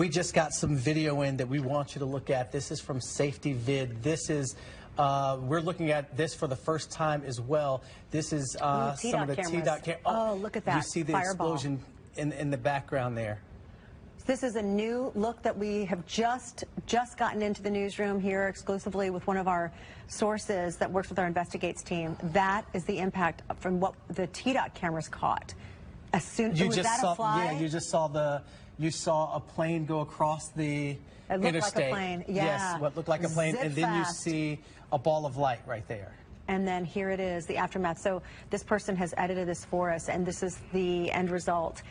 We just got some video in that we want you to look at. This is from Safety Vid. This is, we're looking at this for the first time as well. This is some of the T-Dot cameras. Oh, look at that. You see the Fireball. explosion in the background there. This is a new look that we have just gotten into the newsroom here exclusively with one of our sources that works with our Investigates team. That is the impact from what the T-Dot cameras caught. As soon You was just that saw, a fly? yeah, you saw a plane go across the interstate. Like a plane. Yeah. Yes, what looked like a plane, Zip and then fast. you see a ball of light right there. And then here it is, the aftermath. So this person has edited this for us, and this is the end result.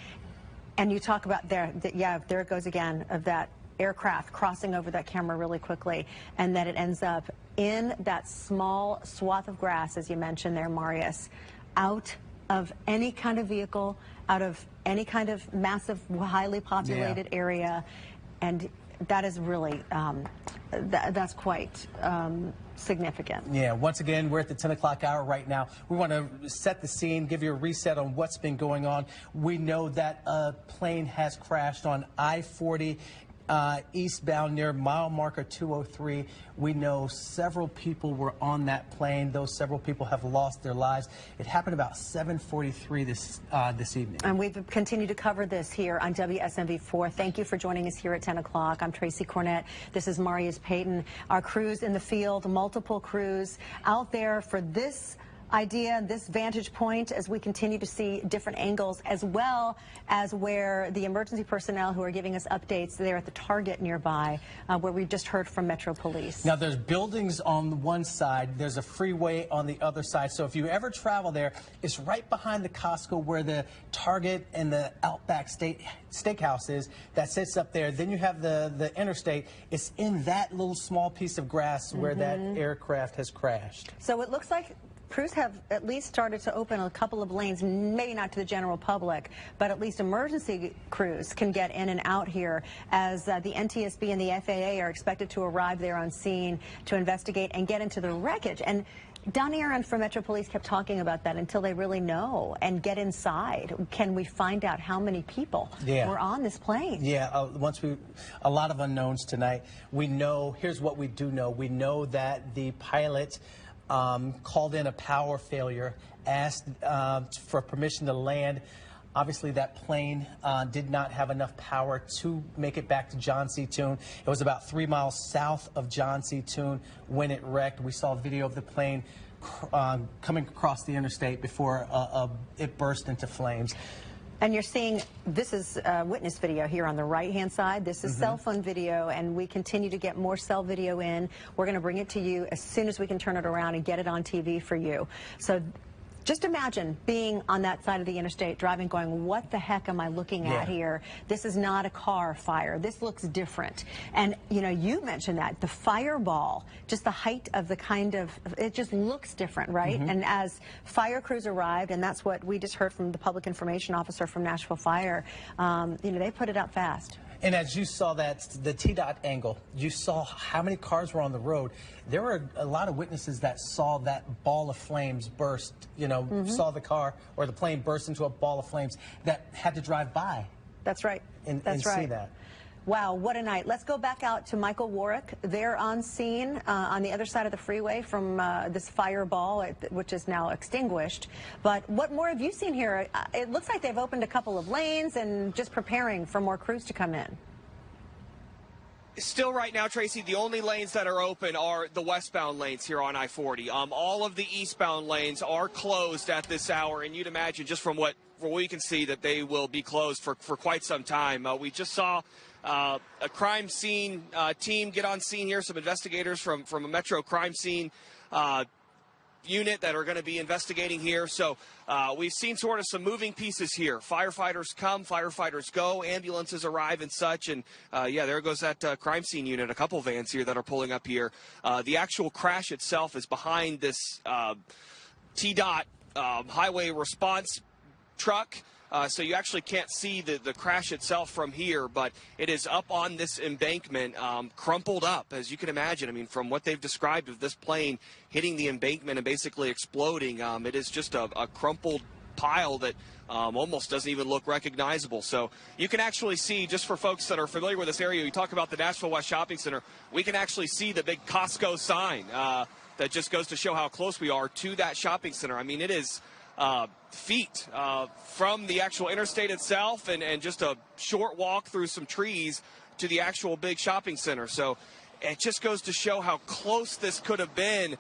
And you talk about there it goes again, of that aircraft crossing over that camera really quickly, and then it ends up in that small swath of grass, as you mentioned there, Marius, out of any kind of vehicle, out of any kind of massive, highly populated area, and that is really, that's quite significant. Yeah, once again, we're at the 10 o'clock hour right now. We want to set the scene, give you a reset on what's been going on. We know that a plane has crashed on I-40 eastbound near mile marker 203. We know several people were on that plane. Those several people have lost their lives. It happened about 7:43 this evening. And we've continued to cover this here on WSMV4. Thank you for joining us here at 10 o'clock. I'm Tracy Cornett. This is Marius Payton. Our crews in the field, multiple crews out there for this idea, this vantage point, as we continue to see different angles, as well as where the emergency personnel who are giving us updates there at the Target nearby, where we just heard from Metro Police. Now, there's buildings on one side, there's a freeway on the other side, so if you ever travel there, it's right behind the Costco where the Target and the Outback Steakhouse is, that sits up there. Then you have the interstate. It's in that little small piece of grass where that aircraft has crashed. So it looks like crews have at least started to open a couple of lanes, maybe not to the general public, but at least emergency crews can get in and out here, as the NTSB and the FAA are expected to arrive there on scene to investigate and get into the wreckage. And Don Aaron from Metro Police kept talking about that until they really know and get inside. Can we find out how many people were on this plane? Yeah, a lot of unknowns tonight. We know, here's what we do know. We know that the pilot called in a power failure, asked for permission to land. Obviously, that plane did not have enough power to make it back to John C. Toon. It was about 3 miles south of John C. Toon when it wrecked. We saw a video of the plane coming across the interstate before it burst into flames. And you're seeing, this is witness video here on the right-hand side. This is cell phone video, and we continue to get more cell video in. We're going to bring it to you as soon as we can turn it around and get it on TV for you. So just imagine being on that side of the interstate, driving, going, what the heck am I looking at here? This is not a car fire. This looks different. And, you know, you mentioned that, the fireball, just the height of the kind of, it just looks different, right? And as fire crews arrived, and that's what we just heard from the public information officer from Nashville Fire, you know, they put it out fast. And as you saw the T-Dot angle, you saw how many cars were on the road. There were a lot of witnesses that saw that ball of flames burst, you know, saw the car or the plane burst into a ball of flames that had to drive by. That's right. And see that. Wow, what a night. Let's go back out to Michael Warwick. They're on scene on the other side of the freeway from this fireball, which is now extinguished. But what more have you seen here? It looks like they've opened a couple of lanes and just preparing for more crews to come in. Still right now, Tracy, the only lanes that are open are the westbound lanes here on I-40. All of the eastbound lanes are closed at this hour, and you'd imagine just from what we can see that they will be closed for quite some time. We just saw a crime scene team get on scene here, some investigators from a Metro crime scene unit that are going to be investigating here. So we've seen sort of some moving pieces here. Firefighters come, firefighters go, ambulances arrive and such. And yeah, there goes that crime scene unit, a couple vans here that are pulling up here. The actual crash itself is behind this T-Dot highway response truck. So you actually can't see the crash itself from here, but it is up on this embankment, crumpled up, as you can imagine. I mean, from what they've described of this plane hitting the embankment and basically exploding, it is just a crumpled pile that almost doesn't even look recognizable. So you can actually see, just for folks that are familiar with this area, you talk about the Nashville West Shopping Center, we can actually see the big Costco sign that just goes to show how close we are to that shopping center. I mean, it is feet from the actual interstate itself, and just a short walk through some trees to the actual big shopping center. So it just goes to show how close this could have been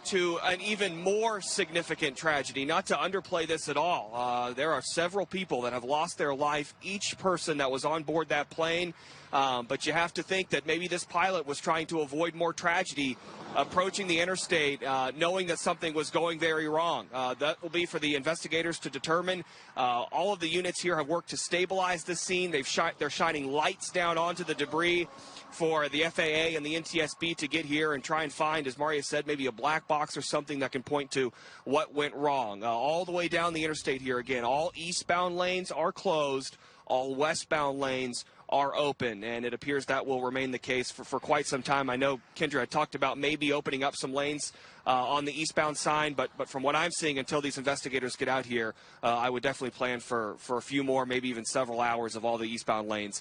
to an even more significant tragedy. Not to underplay this at all. There are several people that have lost their life, each person that was on board that plane. But you have to think that maybe this pilot was trying to avoid more tragedy approaching the interstate, knowing that something was going very wrong. That will be for the investigators to determine. All of the units here have worked to stabilize the scene. They're shining lights down onto the debris for the FAA and the NTSB to get here and try and find, as Maria said, maybe a black box or something that can point to what went wrong. All the way down the interstate here, again, all eastbound lanes are closed. All westbound lanes are open, and it appears that will remain the case for quite some time. I know Kendra had talked about maybe opening up some lanes on the eastbound side, but from what I'm seeing, until these investigators get out here, I would definitely plan for a few more, maybe even several hours of all the eastbound lanes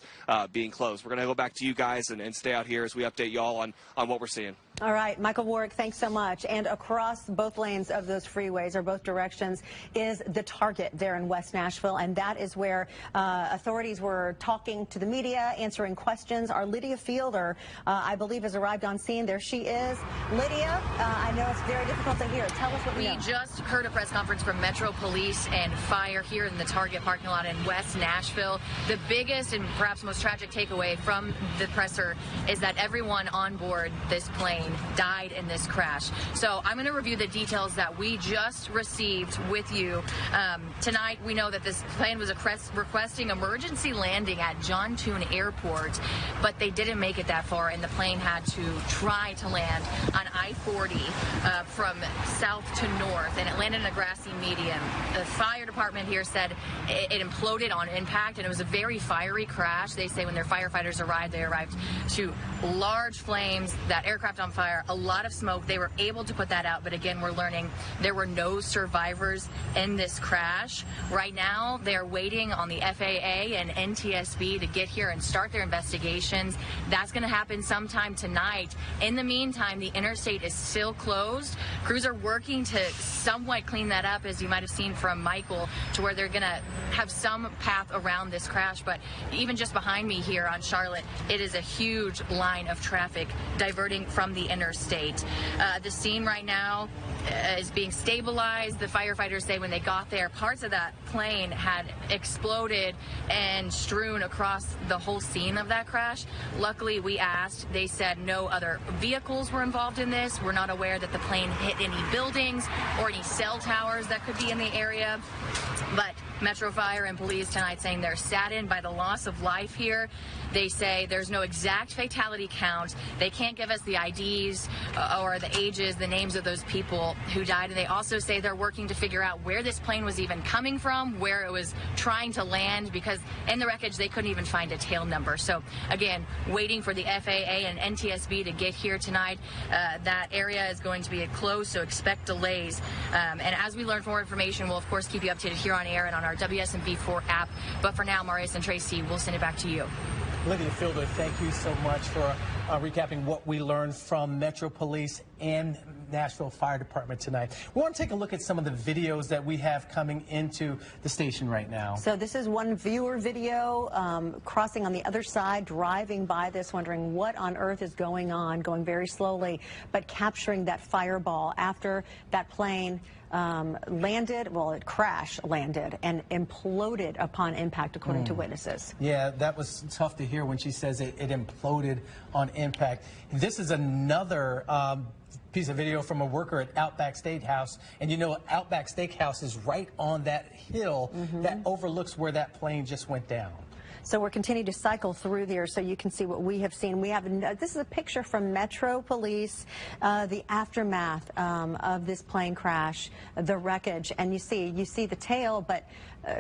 being closed. We're going to go back to you guys and stay out here as we update you all on what we're seeing. All right, Michael Warwick, thanks so much. And across both lanes of those freeways, or both directions, is the Target there in West Nashville, and that is where authorities were talking to the media, answering questions. Our Lydia Fielder, I believe, has arrived on scene. There she is. Lydia, I know it's very difficult to hear. Tell us what we know. We just heard a press conference from Metro Police and Fire here in the Target parking lot in West Nashville. The biggest and perhaps most tragic takeaway from the presser is that everyone on board this plane died in this crash. So I'm going to review the details that we just received with you. Tonight, we know that this plane was requesting emergency landing at John Toon Airport, but they didn't make it that far, and the plane had to try to land on I-40 from south to north, and it landed in a grassy median. The fire department here said it imploded on impact, and it was a very fiery crash. They say when their firefighters arrived, they arrived to large flames, that aircraft on fire, a lot of smoke. They were able to put that out, but again, we're learning there were no survivors in this crash. Right now, they're waiting on the FAA and NTSB to get here and start their investigations. That's going to happen sometime tonight. In the meantime, the interstate is still closed. Crews are working to somewhat clean that up, as you might have seen from Michael, to where they're going to have some path around this crash. But even just behind me here on Charlotte, it is a huge line of traffic diverting from the interstate. The scene right now is being stabilized. The firefighters say when they got there, parts of that plane had exploded and strewn across the whole scene of that crash. Luckily, we asked. They said no other vehicles were involved in this. We're not aware that the plane hit any buildings or any cell towers that could be in the area. But Metro Fire and police tonight saying they're saddened by the loss of life here. They say there's no exact fatality count. They can't give us the IDs or the ages, the names of those people who died. And they also say they're working to figure out where this plane was even coming from, where it was trying to land, because in the wreckage they couldn't even find a tail number. So again, waiting for the FAA and NTSB to get here tonight. That area is going to be closed, so expect delays. And as we learn more information, we'll of course keep you updated here on air and on our WSMV4 app. But for now, Marius and Tracy, we'll send it back to you. Lydia Fielder, thank you so much for recapping what we learned from Metro Police and Nashville Fire Department tonight. We want to take a look at some of the videos that we have coming into the station right now. So this is one viewer video crossing on the other side, driving by this, wondering what on earth is going on, going very slowly, but capturing that fireball after that plane landed, well, it crash landed and imploded upon impact, according to witnesses. Yeah, that was tough to hear when she says it imploded on impact. This is another piece of video from a worker at Outback Steakhouse, and you know Outback Steakhouse is right on that hill that overlooks where that plane just went down. So we're continuing to cycle through there so you can see what we have seen. We have this is a picture from Metro Police, the aftermath of this plane crash, the wreckage, and you see the tail, but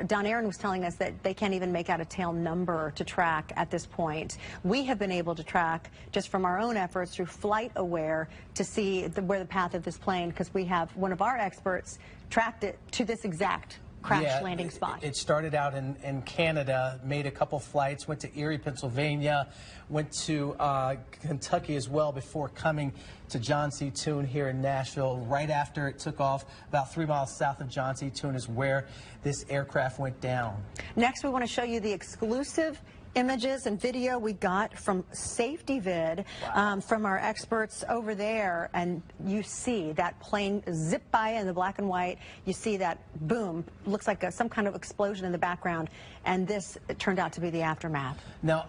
Don Aaron was telling us that they can't even make out a tail number to track at this point. We have been able to track just from our own efforts through Flight Aware to see where the path of this plane, because we have one of our experts tracked it to this exact crash landing spot. It started out in Canada, made a couple flights, went to Erie, Pennsylvania, went to Kentucky as well before coming to John C. Toon here in Nashville. Right after it took off, about 3 miles south of John C. Toon is where this aircraft went down. Next, we want to show you the exclusive images and video we got from Safety Vid, from our experts over there, and you see that plane zip by in the black and white. You see that boom, looks like some kind of explosion in the background, and this turned out to be the aftermath. Now,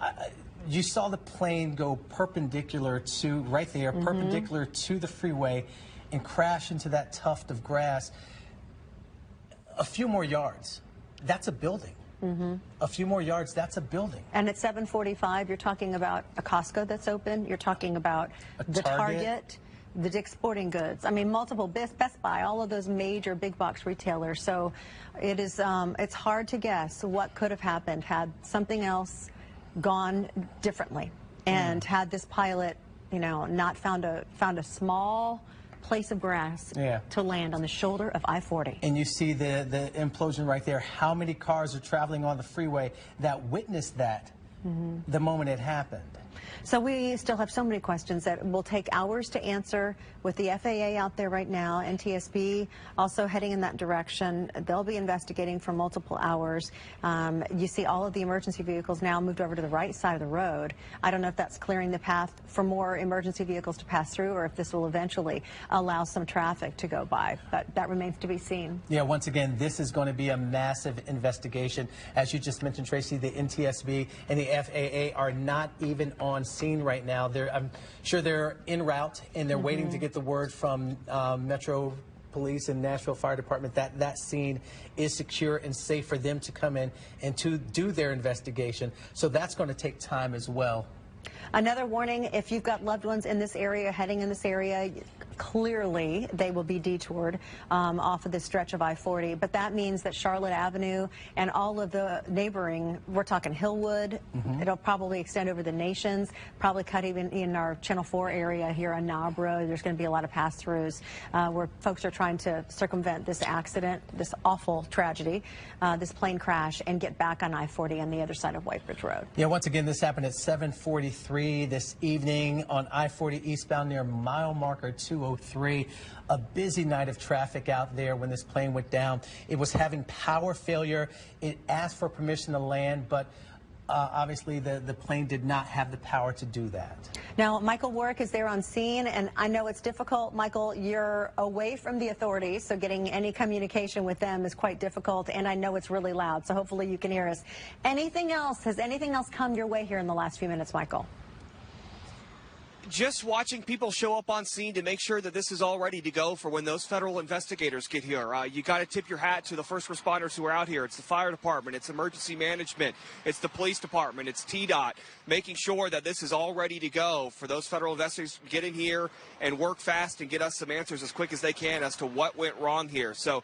you saw the plane go perpendicular to, right there, perpendicular to the freeway and crash into that tuft of grass. A few more yards, that's a building. A few more yards, that's a building. And at 7:45, you're talking about a Costco that's open. You're talking about the Target, the Dick's Sporting Goods. I mean, multiple Best Buy, all of those major big box retailers. So it is, it's hard to guess what could have happened had something else gone differently, and had this pilot, you know, not found a small place of grass to land on the shoulder of I-40. And you see the implosion right there. How many cars are traveling on the freeway that witnessed that the moment it happened? So we still have so many questions that will take hours to answer with the FAA out there right now, NTSB also heading in that direction. They'll be investigating for multiple hours. You see all of the emergency vehicles now moved over to the right side of the road. I don't know if that's clearing the path for more emergency vehicles to pass through, or if this will eventually allow some traffic to go by, but that remains to be seen. Yeah, once again, this is going to be a massive investigation. As you just mentioned, Tracy, the NTSB and the FAA are not even on scene right now. I'm sure they're en route, and they're waiting to get the word from Metro Police and Nashville Fire Department that that scene is secure and safe for them to come in and to do their investigation. So that's going to take time as well. Another warning, if you've got loved ones in this area, heading in this area, clearly they will be detoured off of this stretch of I-40. But that means that Charlotte Avenue and all of the neighboring, we're talking Hillwood, it'll probably extend over the Nations, probably cut even in our Channel 4 area here on Nabro. There's going to be a lot of pass-throughs where folks are trying to circumvent this accident, this awful tragedy, this plane crash, and get back on I-40 on the other side of White Bridge Road. Yeah, once again, this happened at 7:43 this evening on I-40 eastbound near mile marker 203. A busy night of traffic out there when this plane went down. It was having power failure. It asked for permission to land, but obviously the plane did not have the power to do that. Now, Michael Warwick is there on scene, and I know it's difficult. Michael, you're away from the authorities, so getting any communication with them is quite difficult, and I know it's really loud, so hopefully you can hear us. Anything else? Has anything else come your way here in the last few minutes, Michael? Just watching people show up on scene to make sure that this is all ready to go for when those federal investigators get here. You got to tip your hat to the first responders who are out here. It's the fire department, it's emergency management, it's the police department, it's TDOT, making sure that this is all ready to go for those federal investigators to get in here and work fast and get us some answers as quick as they can as to what went wrong here. So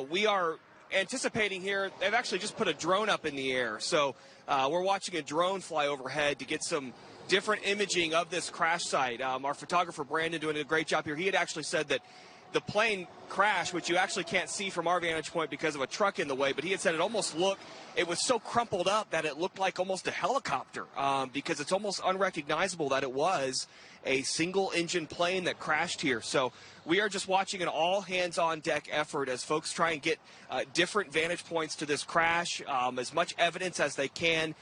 we are anticipating here. They've actually just put a drone up in the air. So we're watching a drone fly overhead to get some different imaging of this crash site. Our photographer Brandon doing a great job here. He had actually said that the plane crash, which you actually can't see from our vantage point because of a truck in the way, but he had said it almost looked, it was so crumpled up that it looked like almost a helicopter because it's almost unrecognizable that it was a single engine plane that crashed here. So we are just watching an all hands on deck effort as folks try and get different vantage points to this crash, as much evidence as they can,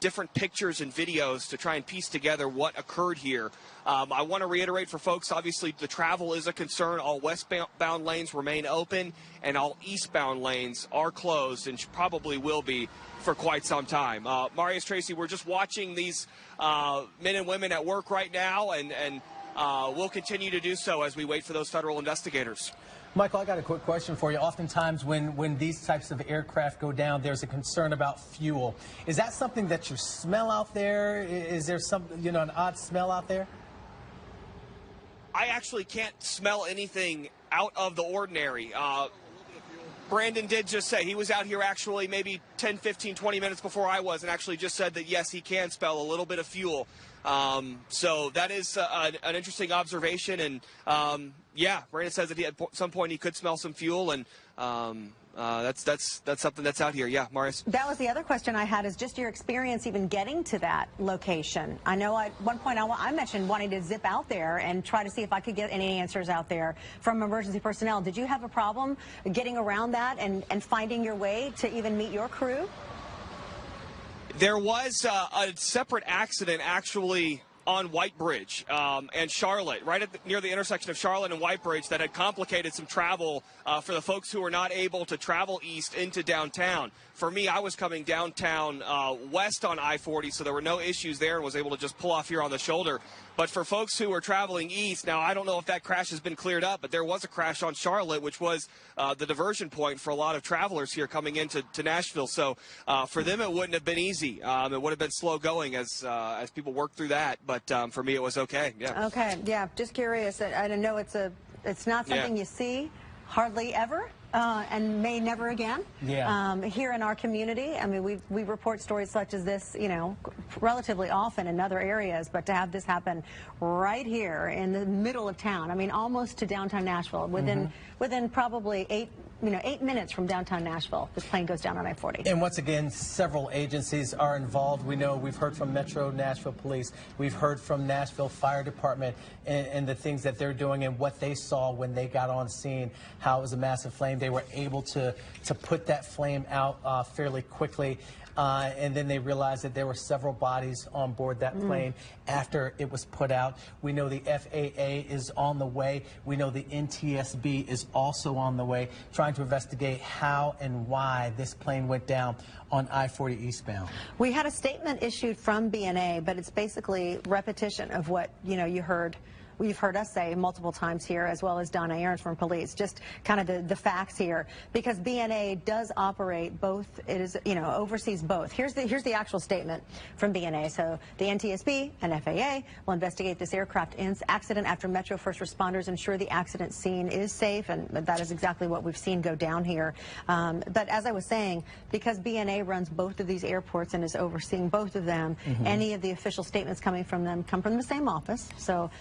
different pictures and videos to try and piece together what occurred here. I want to reiterate for folks, obviously the travel is a concern. All westbound lanes remain open and all eastbound lanes are closed and probably will be for quite some time. Marius, Tracy, we're just watching these men and women at work right now, and we'll continue to do so as we wait for those federal investigators. Michael, I got a quick question for you. Oftentimes when these types of aircraft go down, there's a concern about fuel. Is that something that you smell out there? Is there some, an odd smell out there? I actually can't smell anything out of the ordinary. Brandon did just say he was out here actually maybe 10, 15, 20 minutes before I was, and actually just said that, yes, he can smell a little bit of fuel. So that is an interesting observation. And, yeah, Brandon says that at some point he could smell some fuel. And that's something that's out here. Yeah, Marius. That was the other question I had, is just your experience even getting to that location. I know at one point I mentioned wanting to zip out there and try to see if I could get any answers out there from emergency personnel. Did you have a problem getting around that and finding your way to even meet your crew? There was a separate accident actually on White Bridge and Charlotte, right near the intersection of Charlotte and White Bridge, that had complicated some travel for the folks who were not able to travel east into downtown. For me, I was coming downtown west on I-40, so there were no issues there and was able to just pull off here on the shoulder. But for folks who were traveling east, now I don't know if that crash has been cleared up, but there was a crash on Charlotte, which was the diversion point for a lot of travelers here coming into Nashville. So for them, it wouldn't have been easy. It would have been slow going as people worked through that. But for me, it was okay. Yeah. Okay. Yeah. Just curious. I don't know. It's not something you see hardly ever. And may never again. Yeah. Here in our community, I mean, we report stories such as this, you know, relatively often in other areas, but to have this happen right here in the middle of town, I mean, almost to downtown Nashville, within probably 8 minutes from downtown Nashville, this plane goes down on I-40. And once again, several agencies are involved. We know we've heard from Metro Nashville Police. We've heard from Nashville Fire Department and the things that they're doing and what they saw when they got on scene, how it was a massive flame. They were able to put that flame out fairly quickly. And then they realized that there were several bodies on board that plane after it was put out. We know the FAA is on the way. We know the NTSB is also on the way, trying to investigate how and why this plane went down on I-40 eastbound. We had a statement issued from BNA, but it's basically repetition of what, you know, you've heard us say multiple times here, as well as Donna Aarons from police, just kind of the facts here, because BNA does operate both. It is, you know, oversees both. Here's the actual statement from BNA. So the NTSB and FAA will investigate this aircraft accident after Metro first responders ensure the accident scene is safe, and that is exactly what we've seen go down here. But as I was saying, because BNA runs both of these airports and is overseeing both of them, any of the official statements coming from them come from the same office. So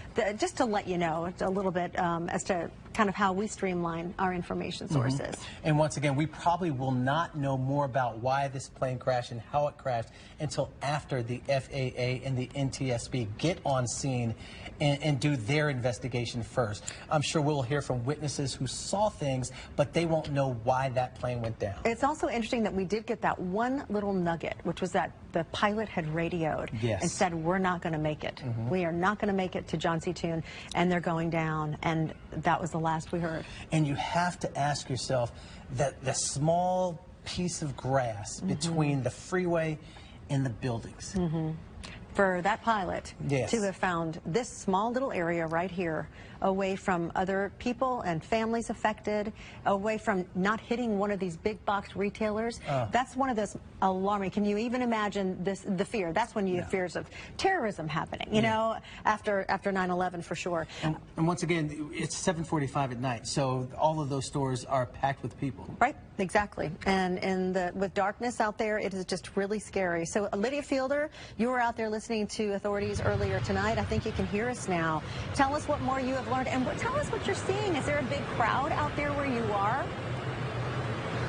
just to let you know a little bit as to kind of how we streamline our information sources. And once again, we probably will not know more about why this plane crashed and how it crashed until after the FAA and the NTSB get on scene and do their investigation first. I'm sure we'll hear from witnesses who saw things, but they won't know why that plane went down. It's also interesting that we did get that one little nugget, which was that the pilot had radioed and said, we're not going to make it. We are not going to make it to John C. Toon, and they're going down, and that was the last we heard. And you have to ask yourself that the small piece of grass between the freeway and the buildings. For that pilot to have found this small little area right here, away from other people and families affected, away from not hitting one of these big box retailers, that's one of those alarming. Can you even imagine the fear? That's when you have fears of terrorism happening, you know, after 9/11 for sure. And once again, it's 7:45 at night, so all of those stores are packed with people. Right, exactly. And with darkness out there, it is just really scary. So Lydia Fielder, you were out there listening to authorities earlier tonight. I think you can hear us now. Tell us what more you have learned, and tell us what you're seeing. Is there a big crowd out there where you are?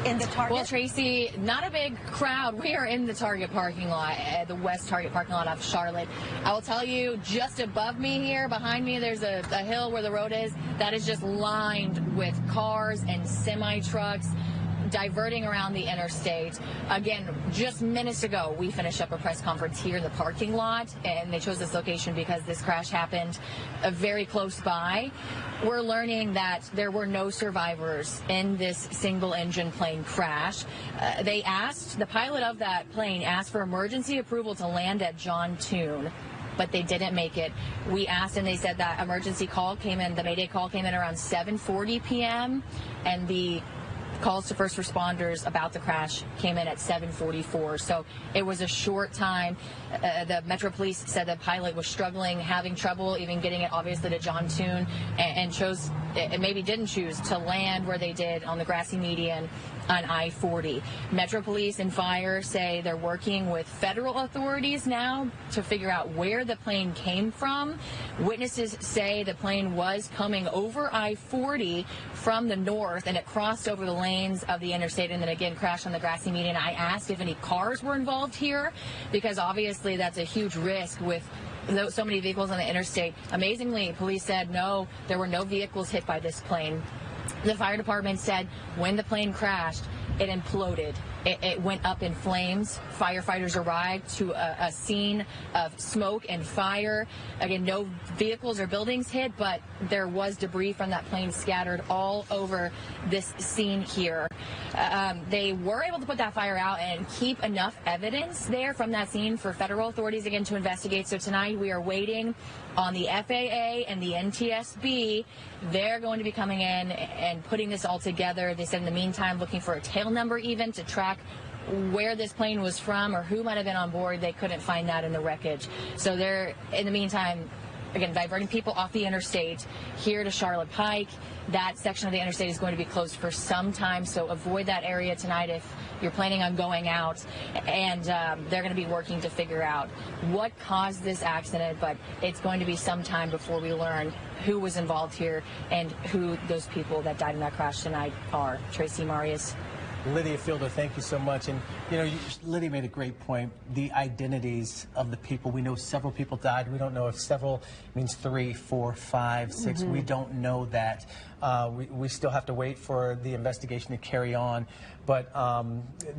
In the Target? Well, Tracy, not a big crowd. We are in the Target parking lot, the West Target parking lot of Charlotte. I will tell you, just above me here, behind me, there's a hill where the road is. That is just lined with cars and semi-trucks diverting around the interstate. Again, just minutes ago, we finished up a press conference here in the parking lot, and they chose this location because this crash happened very close by. We're learning that there were no survivors in this single-engine plane crash. The pilot of that plane asked for emergency approval to land at John Toon, but they didn't make it. We asked, and they said that emergency call came in, the Mayday call came in around 7:40 p.m., and the calls to first responders about the crash came in at 7:44. So it was a short time. The Metro Police said the pilot was struggling, having trouble even getting it obviously to John Toon, and maybe didn't choose to land where they did on the grassy median on I-40. Metro Police and Fire say they're working with federal authorities now to figure out where the plane came from. Witnesses say the plane was coming over I-40 from the north, and it crossed over the lanes of the interstate and then again crashed on the grassy median. I asked if any cars were involved here, because obviously that's a huge risk with so many vehicles on the interstate. Amazingly, police said no, there were no vehicles hit by this plane. The fire department said when the plane crashed, it imploded. It went up in flames. Firefighters arrived to a scene of smoke and fire. Again, no vehicles or buildings hit, but there was debris from that plane scattered all over this scene here. They were able to put that fire out and keep enough evidence there from that scene for federal authorities again to investigate. So tonight we are waiting on the FAA and the NTSB. They're going to be coming in and putting this all together. They said in the meantime looking for a tail number even to track where this plane was from or who might have been on board. They couldn't find that in the wreckage. So they're, in the meantime, again, diverting people off the interstate here to Charlotte Pike. That section of the interstate is going to be closed for some time, so avoid that area tonight if you're planning on going out. And they're going to be working to figure out what caused this accident, but it's going to be some time before we learn who was involved here and who those people that died in that crash tonight are. Tracy Marius. Lydia Fielder, thank you so much. And, you know, Lydia made a great point. The identities of the people. We know several people died. We don't know if several means 3, 4, 5, 6. We don't know that. We still have to wait for the investigation to carry on. But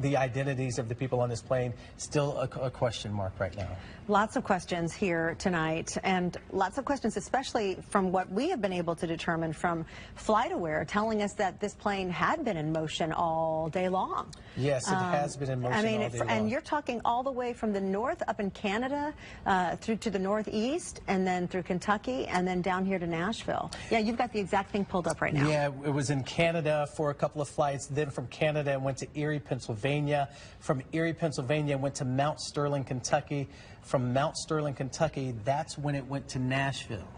the identities of the people on this plane, still a question mark right now. Lots of questions here tonight, and lots of questions, especially from what we have been able to determine from FlightAware, telling us that this plane had been in motion all day long. Yes, it has been in motion all day long. And you're talking all the way from the north up in Canada through to the northeast, and then through Kentucky, and then down here to Nashville. Yeah, you've got the exact thing pulled up right now. Yeah, it was in Canada for a couple of flights, then from Canada it went to Erie, Pennsylvania. From Erie, Pennsylvania, it went to Mount Sterling, Kentucky. From Mount Sterling, Kentucky, that's when it went to Nashville.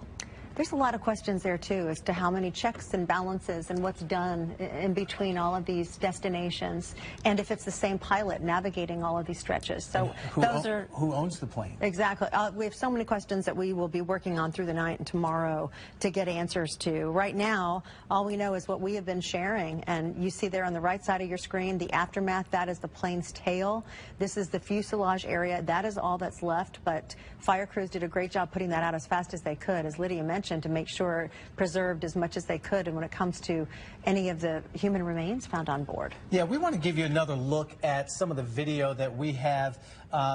There's a lot of questions there, too, as to how many checks and balances and what's done in between all of these destinations, and if it's the same pilot navigating all of these stretches. So who owns the plane? Exactly. We have so many questions that we will be working on through the night and tomorrow to get answers to. Right now, all we know is what we have been sharing, and you see there on the right side of your screen, the aftermath. That is the plane's tail. This is the fuselage area. That is all that's left, but fire crews did a great job putting that out as fast as they could, as Lydia mentioned, to make sure preserved as much as they could. And when it comes to any of the human remains found on board. Yeah, we want to give you another look at some of the video that we have.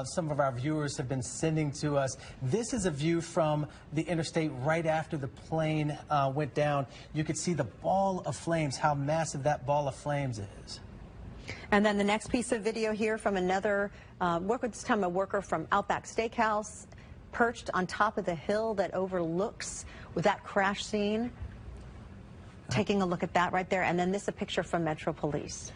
Some of our viewers have been sending to us. This is a view from the interstate right after the plane went down. You could see the ball of flames, how massive that ball of flames is. And then the next piece of video here from another worker, this time a worker from Outback Steakhouse, perched on top of the hill that overlooks that crash scene. Taking a look at that right there. And then this is a picture from Metro Police.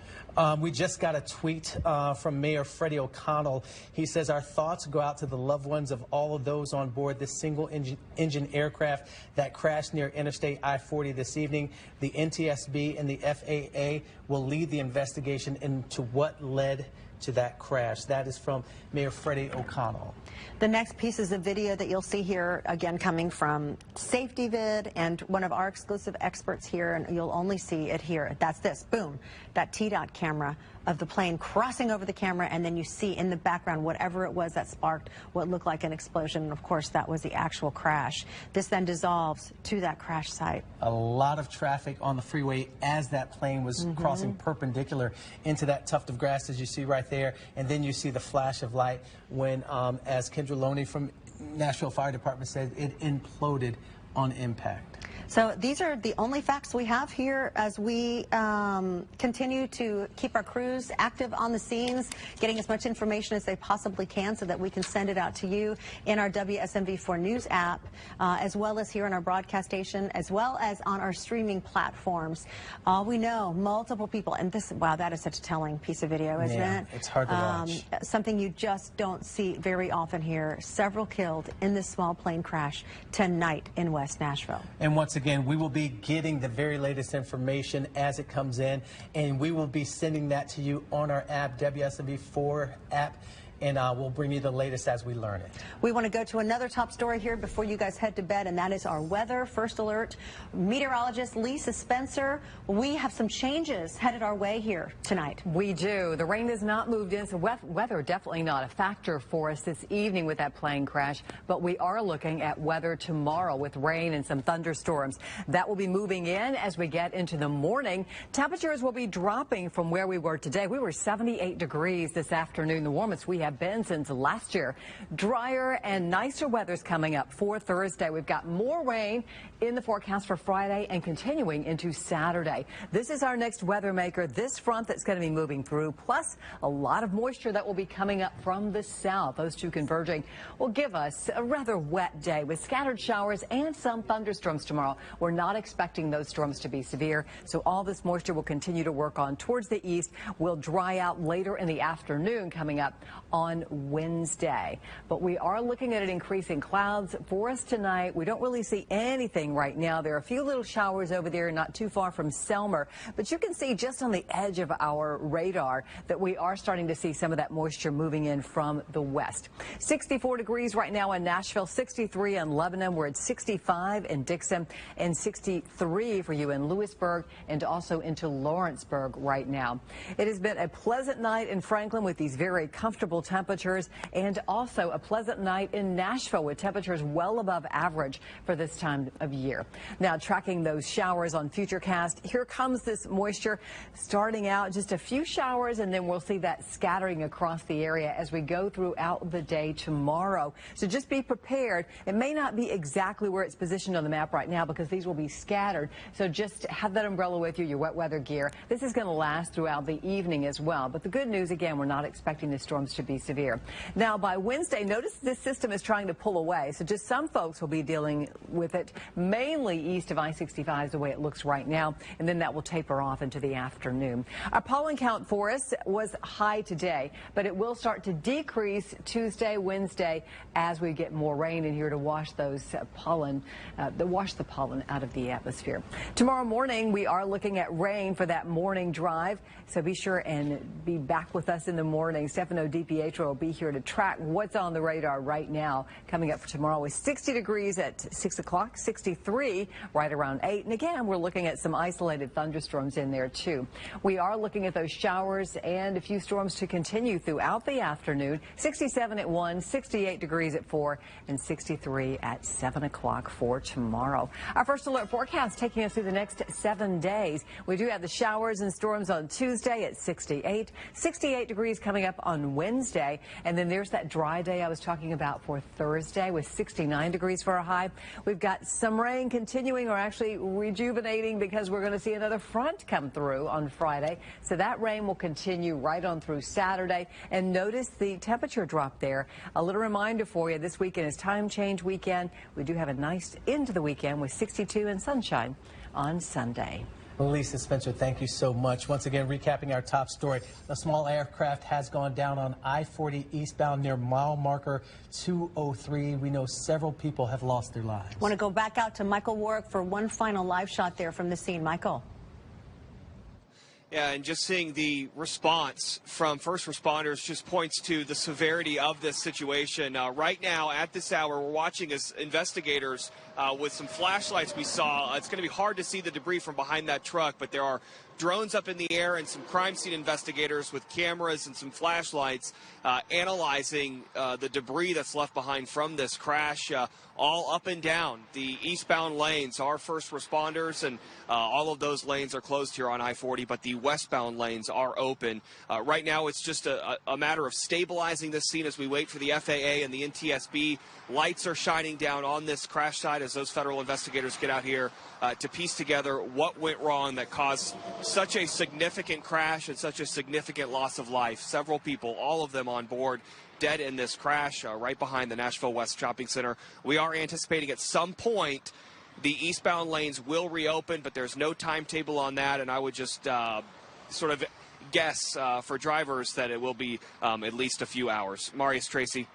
We just got a tweet from Mayor Freddie O'Connell. He says, our thoughts go out to the loved ones of all of those on board this single engine aircraft that crashed near Interstate I-40 this evening. The NTSB and the FAA will lead the investigation into what led to that crash. That is from Mayor Freddie O'Connell. The next piece is a video that you'll see here, again coming from SafetyVid and one of our exclusive experts here, and you'll only see it here. That's this, boom, that TDOT camera of the plane crossing over the camera, and then you see in the background whatever it was that sparked what looked like an explosion, and of course that was the actual crash. This then dissolves to that crash site. A lot of traffic on the freeway as that plane was crossing perpendicular into that tuft of grass, as you see right there, and then you see the flash of light when, as Kendra Loney from Nashville Fire Department said, it imploded on impact. So these are the only facts we have here as we continue to keep our crews active on the scenes, getting as much information as they possibly can so that we can send it out to you in our WSMV4 News app, as well as here on our broadcast station, as well as on our streaming platforms. We know multiple people, and this, wow, that is such a telling piece of video, isn't it? It's hard to watch. Something you just don't see very often here. Several killed in this small plane crash tonight in West Nashville. And once again, we will be getting the very latest information as it comes in, and we will be sending that to you on our app, WSMV4 app. And we'll bring you the latest as we learn it. We want to go to another top story here before you guys head to bed, and that is our weather. First alert, meteorologist Lisa Spencer. We have some changes headed our way here tonight. We do. The rain has not moved in, so weather definitely not a factor for us this evening with that plane crash. But we are looking at weather tomorrow with rain and some thunderstorms. That will be moving in as we get into the morning. Temperatures will be dropping from where we were today. We were 78 degrees this afternoon, the warmest we have been since last year. Drier and nicer weather's coming up for Thursday. We've got more rain in the forecast for Friday and continuing into Saturday. This is our next weather maker, this front that's going to be moving through, plus a lot of moisture that will be coming up from the south. Those two converging will give us a rather wet day with scattered showers and some thunderstorms tomorrow. We're not expecting those storms to be severe, so all this moisture will continue to work on towards the east. Will dry out later in the afternoon coming up on Wednesday. But we are looking at an increase in clouds for us tonight. We don't really see anything right now. There are a few little showers over there not too far from Selmer, but you can see just on the edge of our radar that we are starting to see some of that moisture moving in from the west. 64 degrees right now in Nashville, 63 in Lebanon. We're at 65 in Dixon and 63 for you in Lewisburg and also into Lawrenceburg right now. It has been a pleasant night in Franklin with these very comfortable temperatures, and also a pleasant night in Nashville with temperatures well above average for this time of year. Now tracking those showers on Futurecast, here comes this moisture starting out just a few showers, and then we'll see that scattering across the area as we go throughout the day tomorrow. So just be prepared. It may not be exactly where it's positioned on the map right now because these will be scattered. So just have that umbrella with you, your wet weather gear. This is going to last throughout the evening as well. But the good news, again, we're not expecting the storms to be severe. Now, by Wednesday, notice this system is trying to pull away, so just some folks will be dealing with it, mainly east of I-65 is the way it looks right now, and then that will taper off into the afternoon. Our pollen count for us was high today, but it will start to decrease Tuesday, Wednesday, as we get more rain in here to wash those pollen, wash the pollen out of the atmosphere. Tomorrow morning, we are looking at rain for that morning drive, so be sure and be back with us in the morning. Stefano DiPietro will be here to track what's on the radar right now. Coming up for tomorrow is 60 degrees at 6 o'clock, 63 right around 8. And again, we're looking at some isolated thunderstorms in there too. We are looking at those showers and a few storms to continue throughout the afternoon. 67 at 1, 68 degrees at 4, and 63 at 7 o'clock for tomorrow. Our first alert forecast taking us through the next 7 days. We do have the showers and storms on Tuesday at 68, 68 degrees coming up on Wednesday, and then there's that dry day I was talking about for Thursday with 69 degrees for a high. We've got some rain continuing, or actually rejuvenating, because we're going to see another front come through on Friday. So that rain will continue right on through Saturday. And notice the temperature drop there. A little reminder for you, this weekend is time change weekend. We do have a nice end to the weekend with 62 and sunshine on Sunday. Lisa Spencer, thank you so much. Once again, recapping our top story. A small aircraft has gone down on I-40 eastbound near mile marker 203. We know several people have lost their lives. Want to go back out to Michael Warwick for one final live shot there from the scene. Michael. Yeah, and just seeing the response from first responders just points to the severity of this situation. Right now, at this hour, we're watching as investigators with some flashlights we saw. It's going to be hard to see the debris from behind that truck, but there are drones up in the air and some crime scene investigators with cameras and some flashlights analyzing the debris that's left behind from this crash, all up and down the eastbound lanes. Our first responders and all of those lanes are closed here on I-40, but the westbound lanes are open. Right now, it's just a matter of stabilizing this scene as we wait for the FAA and the NTSB. Lights are shining down on this crash site as those federal investigators get out here to piece together what went wrong that caused such a significant crash and such a significant loss of life. Several people, all of them on board, dead in this crash right behind the Nashville West Shopping Center. We are anticipating at some point the eastbound lanes will reopen, but there's no timetable on that, and I would just sort of guess for drivers that it will be at least a few hours. Marius, Tracy.